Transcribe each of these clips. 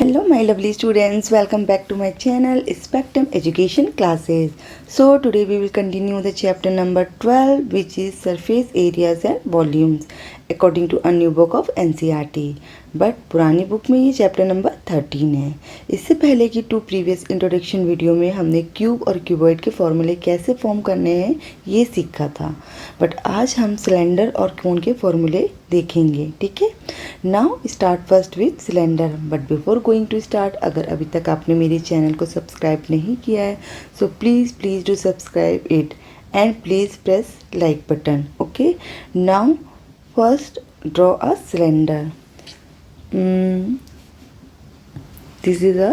Hello my lovely students, welcome back to my channel Spectrum Education Classes. So today we will continue the chapter number 12, which is surface areas and volumes according to a new book of NCERT. But पुरानी book में ये chapter number 13 है। इससे पहले की 2 previous introduction video में हमने cube और क्यूबॉइड के फॉर्मूले कैसे फॉर्म करने हैं ये सीखा था। बट आज हम सिलेंडर और कोन के फॉर्मूले देखेंगे, ठीक है। Now start first with cylinder. But before going to start, अगर अभी तक आपने मेरे चैनल को सब्सक्राइब नहीं किया है so please do subscribe it and please press like button. Okay, now first draw a cylinder. This is a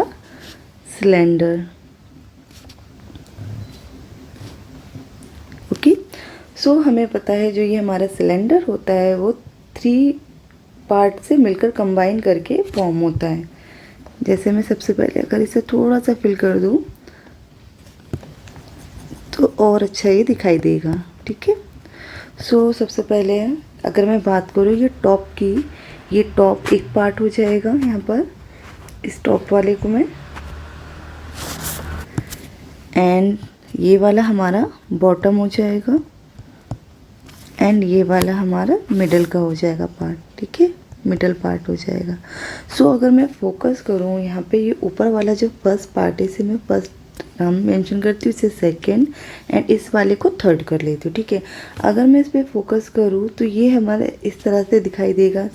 cylinder. Okay, so हमें पता है जो ये हमारा सिलेंडर होता है वो 3 पार्ट से मिलकर कंबाइन करके फॉर्म होता है। जैसे मैं सबसे पहले अगर इसे थोड़ा सा फिल कर दूँ तो और अच्छा ये दिखाई देगा, ठीक है। सो सबसे पहले अगर मैं बात करूँ ये टॉप की, ये टॉप एक पार्ट हो जाएगा यहाँ पर, इस टॉप वाले को मैं, एंड ये वाला हमारा बॉटम हो जाएगा एंड ये वाला हमारा मिडल का हो जाएगा पार्ट, ठीक है, मिडल पार्ट हो जाएगा। सो अगर मैं फोकस करूँ यहाँ पे, ये ऊपर वाला जो फर्स्ट पार्ट है इसे मैं फर्स्ट नाम मेंशन करती हूँ, इसे सेकंड एंड इस वाले को थर्ड कर लेती हूँ, ठीक है। अगर मैं इस पर फोकस करूँ तो ये हमारा इस तरह से दिखाई देगा।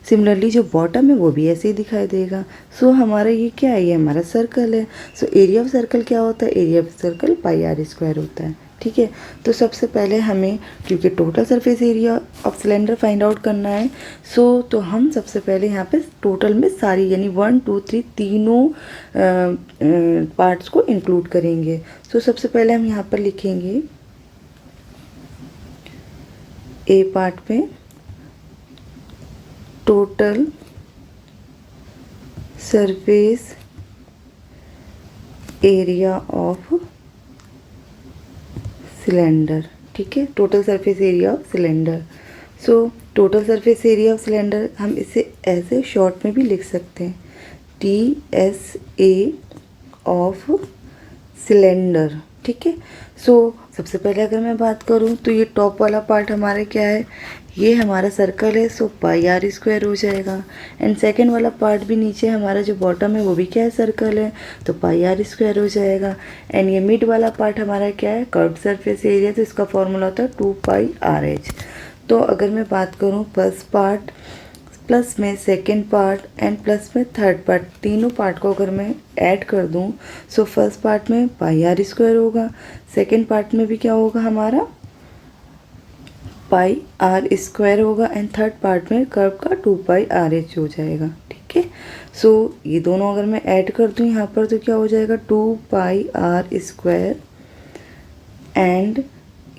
सिमिलरली जो बॉटम है वो भी ऐसे ही दिखाई देगा। सो हमारा ये क्या है, ये हमारा सर्कल है। सो एरिया ऑफ सर्कल क्या होता है, area of circle pi are square होता है, ठीक है। तो सबसे पहले हमें, क्योंकि total surface area of cylinder find out करना है, सो तो हम सबसे पहले यहाँ पे टोटल में सारी यानी 1 2 3 तीनों पार्ट्स को इंक्लूड करेंगे। सो सबसे पहले हम यहाँ पर लिखेंगे ए पार्ट पे total surface area of cylinder, ठीक है, total surface area of cylinder. So total surface area of cylinder हम इसे ऐसे शॉर्ट में भी लिख सकते हैं, TSA ऑफ सिलेंडर, ठीक है। सो सबसे पहले अगर मैं बात करूं तो ये टॉप वाला पार्ट हमारा क्या है, ये हमारा सर्कल है, सो पाई आर स्क्वायर हो जाएगा। एंड सेकंड वाला पार्ट भी नीचे हमारा जो बॉटम है वो भी क्या है, सर्कल है, तो पाई आर स्क्वायर हो जाएगा। एंड ये मिड वाला पार्ट हमारा क्या है, कर्व्ड सरफेस एरिया, तो इसका फॉर्मूला होता है 2 पाई आर एच। तो अगर मैं बात करूँ फर्स्ट पार्ट प्लस में सेकेंड पार्ट एंड प्लस में थर्ड पार्ट, तीनों पार्ट को अगर मैं ऐड कर दूं सो फर्स्ट पार्ट में पाई आर स्क्वायर होगा, सेकेंड पार्ट में भी क्या होगा हमारा पाई आर स्क्वायर होगा एंड थर्ड पार्ट में कर्व का 2 पाई आर एच हो जाएगा, ठीक है। सो ये दोनों अगर मैं ऐड कर दूं यहाँ पर तो क्या हो जाएगा 2 पाई आर स्क्वायर एंड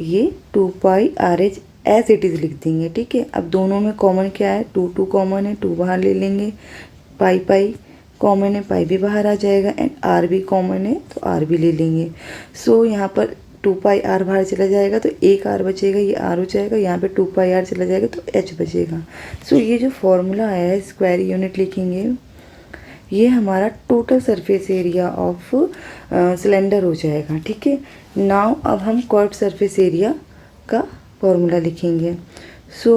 ये 2 pi r h as it is लिख देंगे, ठीक है। अब दोनों में कॉमन क्या है, 2 कॉमन है, 2 बाहर ले लेंगे, पाई कॉमन है, पाई भी बाहर आ जाएगा एंड आर भी कॉमन है तो आर भी ले लेंगे। सो यहाँ पर 2 पाई आर बाहर चला जाएगा तो एक आर बचेगा, ये आर हो जाएगा, यहाँ पे 2 पाई आर चला जाएगा तो एच बचेगा। सो ये जो फॉर्मूला आया है स्क्वायर यूनिट लिखेंगे, ये हमारा total surface area of cylinder हो जाएगा, ठीक है। नाउ अब हम कर्व्ड सरफेस एरिया का फॉर्मूला लिखेंगे। सो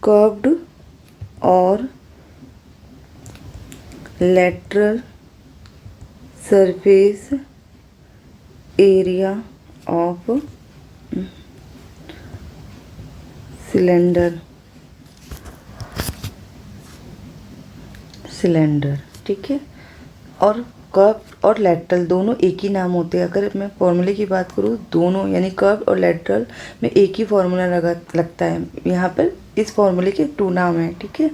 कर्व्ड और lateral surface area of cylinder, ठीक है। और कर्व और लेटरल दोनों एक ही नाम होते हैं। अगर मैं फॉर्मूले की बात करूँ, दोनों यानी कर्व और लेटरल में एक ही फॉर्मूला लगता है। यहाँ पर इस फॉर्मूले के 2 नाम हैं, ठीक है।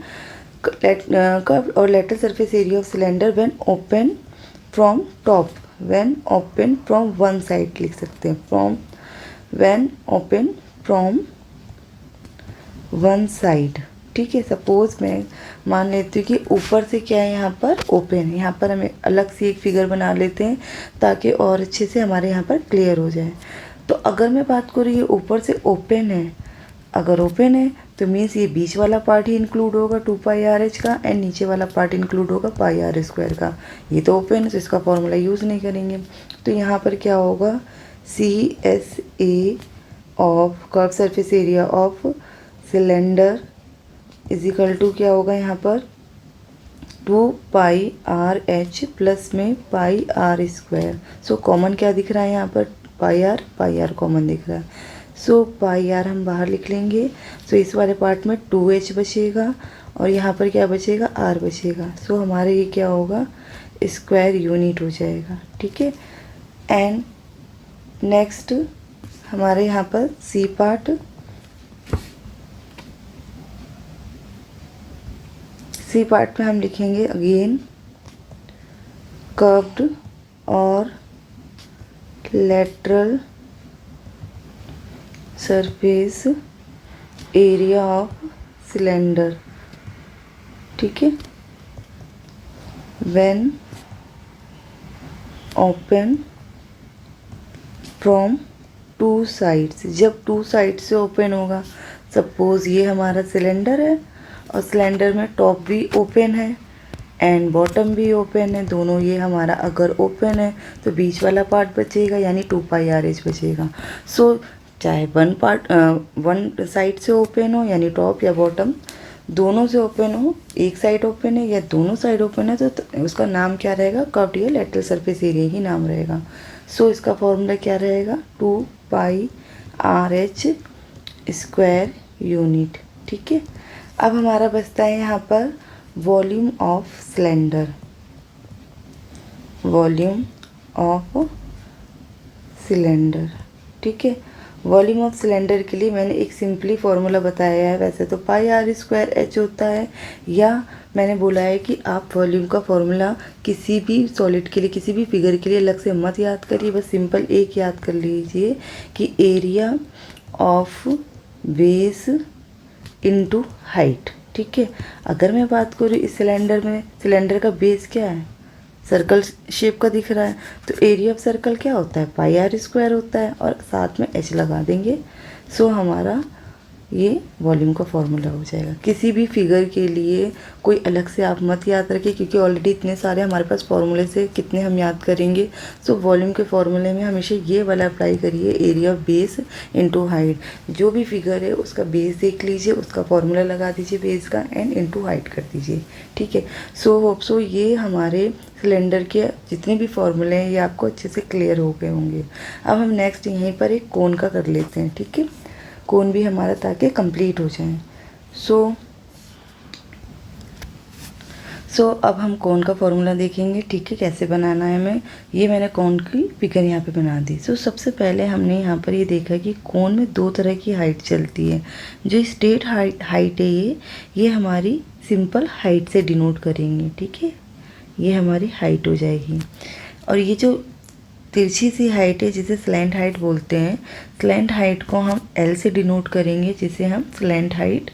कर्व और lateral surface area of cylinder when open from top, when open from one side लिख सकते हैं, when open from one side, ठीक है। सपोज मैं मान लेती हूँ कि ऊपर से क्या है यहाँ पर ओपन है, यहाँ पर हमें अलग से एक फिगर बना लेते हैं ताकि और अच्छे से हमारे यहाँ पर क्लियर हो जाए। तो अगर मैं बात करूँ ये ऊपर से ओपन है, अगर ओपन है तो मीन्स ये बीच वाला पार्ट ही इंक्लूड होगा 2πr/h का, एंड नीचे वाला पार्ट इंक्लूड होगा πr² का। ये तो ओपन है तो इसका फॉर्मूला यूज़ नहीं करेंगे। तो यहाँ पर क्या होगा, CSA of curve surface area of cylinder is equal to क्या होगा यहाँ पर 2πr/h प्लस में πr²। सो कॉमन क्या दिख रहा है यहाँ पर, πr कॉमन दिख रहा है। सो πr हम बाहर लिख लेंगे। सो इस वाले पार्ट में 2h बचेगा और यहाँ पर क्या बचेगा, r बचेगा। सो हमारे ये क्या होगा, स्क्वायर यूनिट हो जाएगा। ठीक है। एंड नेक्स्ट हमारे यहाँ पर सी पार्ट, सी पार्ट में हम लिखेंगे अगेन कर्व्ड और lateral surface area of cylinder. ठीक है। व्हेन ओपन फ्रॉम 2 साइड्स, जब 2 साइड से ओपन होगा। सपोज ये हमारा सिलेंडर है और सिलेंडर में टॉप भी ओपन है एंड बॉटम भी ओपन है, दोनों ये हमारा अगर ओपन है तो बीच वाला पार्ट बचेगा यानी 2πr/h बचेगा। सो चाहे वन साइड से ओपन हो यानी टॉप या बॉटम दोनों से ओपन हो, एक साइड ओपन है या दोनों साइड ओपन है तो उसका नाम क्या रहेगा, कर्व्ड या लेटरल सरफेस एरिया ही नाम रहेगा। सो इसका फॉर्मूला क्या रहेगा, 2πr/h² यूनिट। ठीक है। अब हमारा बचता है यहाँ पर volume of cylinder, volume of cylinder. ठीक है। वॉल्यूम ऑफ सिलेंडर के लिए मैंने एक सिंपली फार्मूला बताया है। वैसे तो πr² होता है, या मैंने बोला है कि आप वॉल्यूम का फार्मूला किसी भी सॉलिड के लिए, किसी भी फिगर के लिए अलग से मत याद करिए, बस सिंपल एक याद कर लीजिए कि area of base into height. ठीक है। अगर मैं बात करूँ इस सिलेंडर में, सिलेंडर का बेस क्या है, सर्कल शेप का दिख रहा है, तो एरिया ऑफ सर्कल क्या होता है, πr² होता है और साथ में h लगा देंगे। सो हमारा ये वॉल्यूम का फॉर्मूला हो जाएगा। किसी भी फिगर के लिए कोई अलग से आप मत याद रखिए क्योंकि ऑलरेडी इतने सारे हमारे पास फॉर्मूले से कितने हम याद करेंगे। सो वॉल्यूम के फॉर्मूले में हमेशा ये वाला अप्लाई करिए, area of base into height. जो भी फिगर है उसका बेस देख लीजिए, उसका फॉर्मूला लगा दीजिए बेस का एंड इनटू हाइट कर दीजिए। ठीक है। सो होप सो ये हमारे सिलेंडर के जितने भी फॉर्मूले हैं ये आपको अच्छे से क्लियर हो गए होंगे। अब हम नेक्स्ट यहीं पर एक कोन का कर लेते हैं। ठीक है। कोन भी हमारा ताकि कंप्लीट हो जाए। सो अब हम कोन का फॉर्मूला देखेंगे। ठीक है, कैसे बनाना है हमें। ये मैंने कोन की फिगर यहाँ पे बना दी। सो सबसे पहले हमने यहाँ पर ये देखा कि कोन में 2 तरह की हाइट चलती है। जो स्ट्रेट हाइट है ये हमारी सिंपल हाइट से डिनोट करेंगे। ठीक है, ये हमारी हाइट हो जाएगी। और ये जो तिरछी सी हाइट है जिसे स्लैंट हाइट बोलते हैं, स्लैंट हाइट को हम L से डिनोट करेंगे जिसे हम स्लैंट हाइट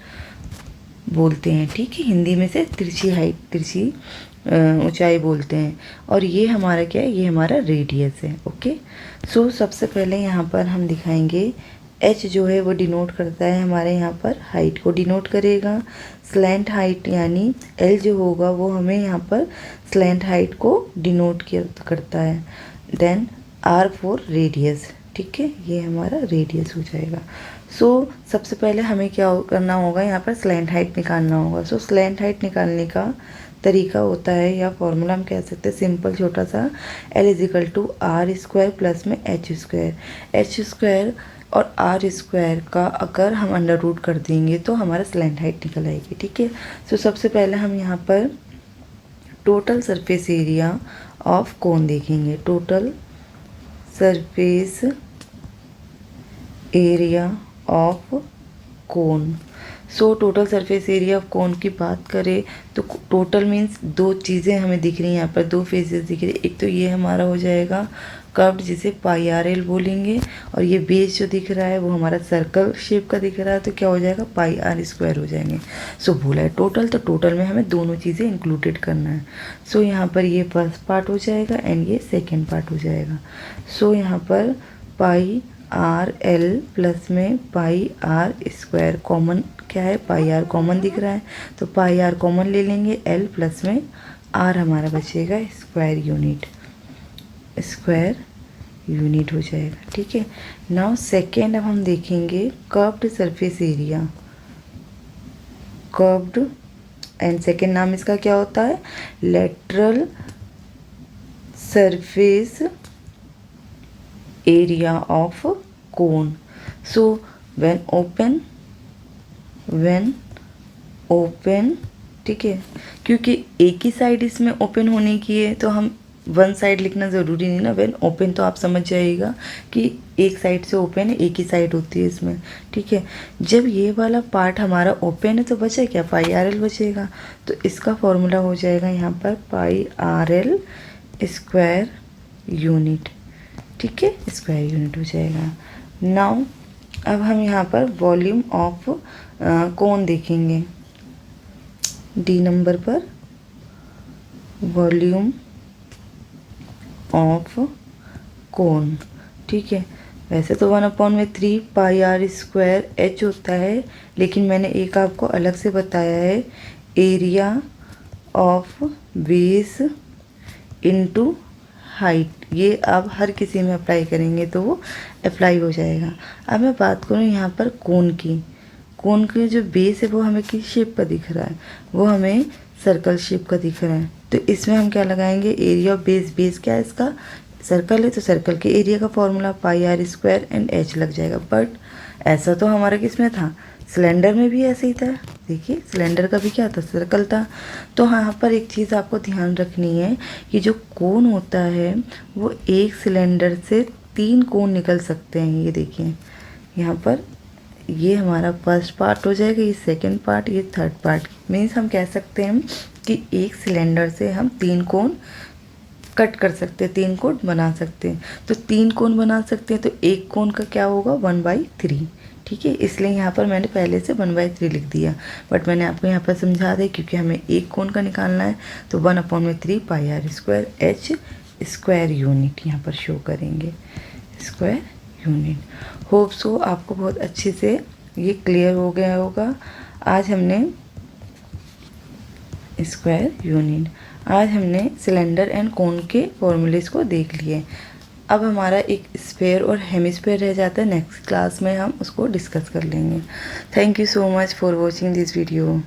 बोलते हैं। ठीक है, हिंदी में से तिरछी हाइट, तिरछी ऊंचाई बोलते हैं। और ये हमारा क्या है, ये हमारा रेडियस है। ओके। सो सबसे पहले यहाँ पर हम दिखाएंगे H जो है वो डिनोट करता है हमारे यहाँ पर हाइट को डिनोट करेगा। स्लैंट हाइट यानी L जो होगा वो हमें यहाँ पर स्लैंट हाइट को डिनोट करता है। Then R for radius. ठीक है, ये हमारा रेडियस हो जाएगा। सो सबसे पहले हमें क्या करना होगा, यहाँ पर स्लैंट हाइट निकालना होगा। सो स्लैंट हाइट निकालने का तरीका होता है या फॉर्मूला हम कह सकते हैं सिंपल छोटा सा, L = R² प्लस में H²। H² और R² का अगर हम अंडर रूट कर देंगे तो हमारा स्लैंट हाइट निकल आएगी। ठीक है। सो सबसे पहले हम यहाँ पर total surface area of cone देखेंगे। Total surface area of cone. So total surface area of cone की बात करें तो टोटल मीन्स 2 चीज़ें हमें दिख रही हैं यहाँ पर, 2 फेसेस दिख रही है। एक तो ये हमारा हो जाएगा कर्व्ड जिसे πRL बोलेंगे, और ये बेस जो दिख रहा है वो हमारा सर्कल शेप का दिख रहा है तो क्या हो जाएगा, πR² हो जाएंगे। सो बोला है टोटल, तो टोटल में हमें दोनों चीज़ें इंक्लूडेड करना है। सो यहाँ पर ये फर्स्ट पार्ट हो जाएगा एंड ये सेकेंड पार्ट हो जाएगा। सो यहाँ पर आर एल प्लस में पाई आर स्क्वायर, कॉमन क्या है, पाई आर कॉमन दिख रहा है तो पाई आर कॉमन ले लेंगे, एल प्लस में आर हमारा बचेगा स्क्वायर यूनिट हो जाएगा। ठीक है, नाउ सेकेंड अब हम देखेंगे curved surface area. Curved and second नाम इसका क्या होता है, lateral surface area of cone. So when open, ठीक है, क्योंकि एक ही साइड इसमें ओपन होने की है तो हम वन साइड लिखना ज़रूरी नहीं ना, व्हेन ओपन तो आप समझ जाइएगा कि एक साइड से ओपन है, एक ही साइड होती है इसमें। ठीक है, जब ये वाला पार्ट हमारा ओपन है तो बचा क्या, पाई आर एल बचेगा, तो इसका फॉर्मूला हो जाएगा यहाँ पर पाई आर एल स्क्वायर यूनिट। ठीक है, स्क्वायर यूनिट हो जाएगा। नाउ अब हम यहाँ पर वॉल्यूम ऑफ कोन देखेंगे, डी नंबर पर वॉल्यूम ऑफ कोन। ठीक है, वैसे तो 1/3 पाई आर स्क्वायर एच होता है, लेकिन मैंने एक आपको अलग से बताया है, area of base into height. ये आप हर किसी में अप्लाई करेंगे तो वो अप्लाई हो जाएगा। अब मैं बात करूँ यहाँ पर कोन की, कोन की जो बेस है वो हमें किस शेप का दिख रहा है, वो हमें सर्कल शेप का दिख रहा है, तो इसमें हम क्या लगाएंगे, एरिया ऑफ बेस क्या है इसका, सर्कल है तो सर्कल के एरिया का formula pi are square and H लग जाएगा। बट ऐसा तो हमारा किस में था, सिलेंडर में भी ऐसे ही था। देखिए सिलेंडर का भी क्या था, सर्कल था। तो यहाँ पर एक चीज़ आपको ध्यान रखनी है कि जो कोन होता है वो एक सिलेंडर से 3 कोन निकल सकते हैं। ये देखिए यहाँ पर ये हमारा फर्स्ट पार्ट हो जाएगा, ये सेकंड पार्ट, ये थर्ड पार्ट। मीन्स हम कह सकते हैं कि एक सिलेंडर से हम 3 कोन कट कर सकते हैं, 3 कोन बना सकते हैं। तो 3 कोन बना सकते हैं तो एक कोन का क्या होगा, 1/3। ठीक है, इसलिए यहाँ पर मैंने पहले से 1/3 लिख दिया, बट मैंने आपको यहाँ पर समझा दिया क्योंकि हमें एक कोन का निकालना है, तो 1/3 pi are square h square unit यहाँ पर शो करेंगे, स्क्वायर यूनिट। होप सो आपको बहुत अच्छे से ये क्लियर हो गया होगा। आज हमने स्क्वायर यूनिट, आज हमने सिलेंडर एंड कोन के फॉर्मूलेस को देख लिए। अब हमारा एक स्फेयर और हेमिस्फेयर रह जाता है, नेक्स्ट क्लास में हम उसको डिस्कस कर लेंगे। Thank you so much for watching this video.